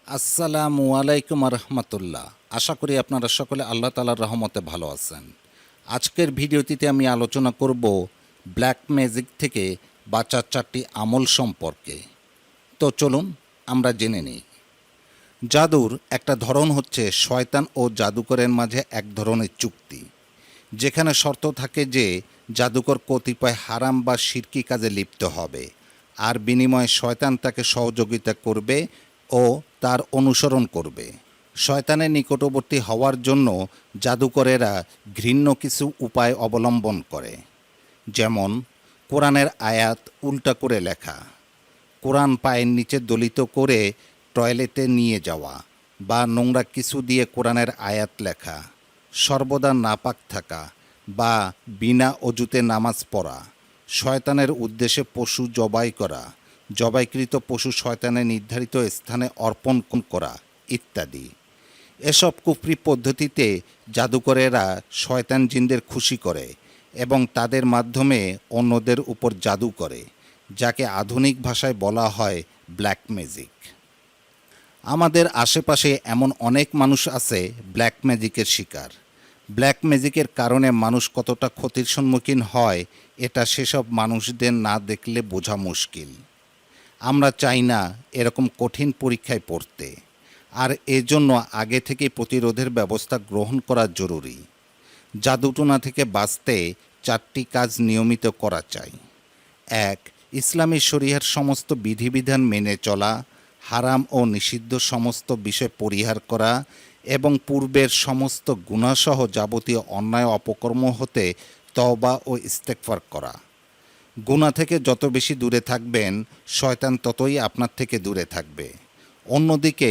আসসালামু আলাইকুম রহমতুল্লাহ। আশা করি আপনারা সকলে আল্লাহ তালার রহমতে ভালো আছেন। আজকের ভিডিওটিতে আমি আলোচনা করব ব্ল্যাক ম্যাজিক থেকে বাঁচার 4টি আমল সম্পর্কে। তো চলুন আমরা জেনে নিই। জাদুর একটা ধরন হচ্ছে শয়তান ও জাদুকরের মাঝে এক ধরনের চুক্তি, যেখানে শর্ত থাকে যে জাদুকর কতিপয় হারাম বা শিরকি কাজে লিপ্ত হবে, আর বিনিময়ে শয়তান তাকে সহযোগিতা করবে ও তার অনুসরণ করবে। শয়তানের নিকটবর্তী হওয়ার জন্য জাদুকরেরা ঘৃণ্য কিছু উপায় অবলম্বন করে, যেমন কোরআনের আয়াত উল্টা করে লেখা, কোরআন পায়ের নিচে দলিত করে টয়লেটে নিয়ে যাওয়া, বা নোংরা কিছু দিয়ে কোরআনের আয়াত লেখা, সর্বদা নাপাক থাকা বা বিনা অজুতে নামাজ পড়া, শয়তানের উদ্দেশ্যে পশু জবাই করা, জবাইকৃত পশু শয়তানের নির্ধারিত স্থানে অর্পণ করা ইত্যাদি। এসব কুফরি পদ্ধতিতে জাদুকরেরা শয়তান জিনদের খুশি করে এবং তাদের মাধ্যমে অন্যদের উপর জাদু করে, যাকে আধুনিক ভাষায় বলা হয় ব্ল্যাক ম্যাজিক। আমাদের আশেপাশে এমন অনেক মানুষ আছে ব্ল্যাক ম্যাজিকের শিকার। ব্ল্যাক ম্যাজিকের কারণে মানুষ কতটা ক্ষতির সম্মুখীন হয় এটা সেসব মানুষদের না দেখলে বোঝা মুশকিল। আমরা চাই না এরকম কঠিন পরীক্ষায় পড়তে, আর এজন্য আগে থেকে প্রতিরোধের ব্যবস্থা গ্রহণ করা জরুরি। জাদুটোনা থেকে বাঁচতে 4টি কাজ নিয়মিত করা চাই। 1. ইসলামী শরিয়ার সমস্ত বিধিবিধান মেনে চলা, হারাম ও নিষিদ্ধ সমস্ত বিষয় পরিহার করা এবং পূর্বের সমস্ত গুনাহসহ যাবতীয় অন্যায় অপকর্ম হতে তওবা ও ইস্তেগফার করা। গুনাহ থেকে যত বেশি দূরে থাকবেন, শয়তান ততই আপনার থেকে দূরে থাকবে। অন্যদিকে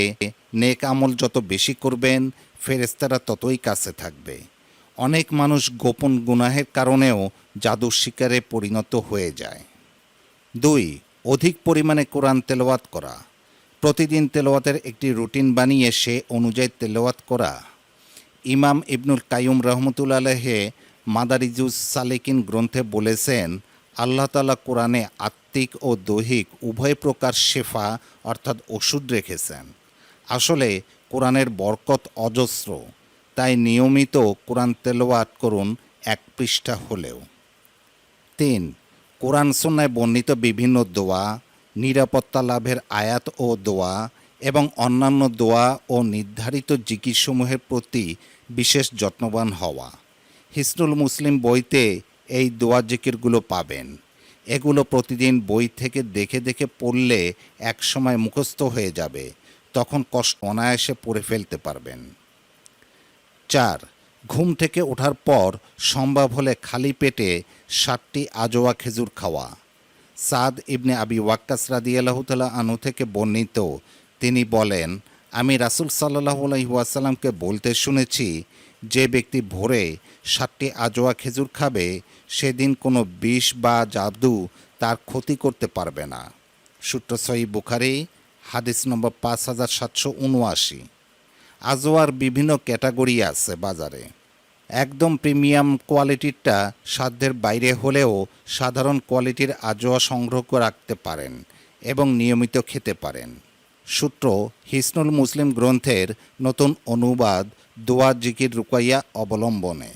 নেক আমল যত বেশি করবেন, ফেরেশতারা ততই কাছে থাকবে। অনেক মানুষ গোপন গুনাহের কারণেও জাদুর শিকারে পরিণত হয়ে যায়। 2. অধিক পরিমাণে কোরআন তেলাওয়াত করা। প্রতিদিন তেলাওয়াতের একটি রুটিন বানিয়ে সে অনুযায়ী তেলাওয়াত করা। ইমাম ইবনুল কাইয়ুম রহমতুল্লাহ আলাইহি মাদারিজুস সালিকিন গ্রন্থে বলেছেন, আল্লাহ তাআলা কোরআনে আত্মিক ও দৈহিক উভয় প্রকার শেফা অর্থাৎ ওষুধ রেখেছেন। আসলে কোরআনের বরকত অজস্র, তাই নিয়মিত কোরআন তেলাওয়াত করুন 1 পৃষ্ঠা হলেও। 3. কোরআন সুন্নায় বর্ণিত বিভিন্ন দোয়া, নিরাপত্তা লাভের আয়াত ও দোয়া এবং অন্যান্য দোয়া ও নির্ধারিত জিকিরসমূহের প্রতি বিশেষ যত্নবান হওয়া। হিসনুল মুসলিম বইতে এই দোয়া জিকিরগুলো পাবেন। এগুলো প্রতিদিন বই থেকে দেখে দেখে পড়লে একসময় মুখস্থ হয়ে যাবে, তখন কষ্ট অনায়াসে পড়ে ফেলতে পারবেন। 4. ঘুম থেকে ওঠার পর সম্ভব হলে খালি পেটে 7টি আজোয়া খেজুর খাওয়া। সাদ ইবনে আবি ওয়াক্কাস রাদিয়াল্লাহু তাআলা আনহু থেকে বর্ণিত, তিনি বলেন, আমি রাসূল সাল্লাল্লাহু আলাইহি ওয়াসাল্লামকে বলতে শুনেছি, যে ব্যক্তি ভোরে 7টি আজোয়া খেজুর খাবে, সেদিন কোনো বিষ বা জাদু তার ক্ষতি করতে পারবে না। সূত্র সহিহ বুখারী, হাদিস নম্বর 5779। আজোয়ার বিভিন্ন ক্যাটাগরি আছে বাজারে। একদম প্রিমিয়াম কোয়ালিটিরটা সাধ্যের বাইরে হলেও সাধারণ কোয়ালিটির আজোয়া সংগ্রহ করে রাখতে পারেন এবং নিয়মিত খেতে পারেন। সূত্র হিসনুল মুসলিম গ্রন্থের নতুন অনুবাদ দোয়া জিকির রুকাইয়া অবলম্বনে।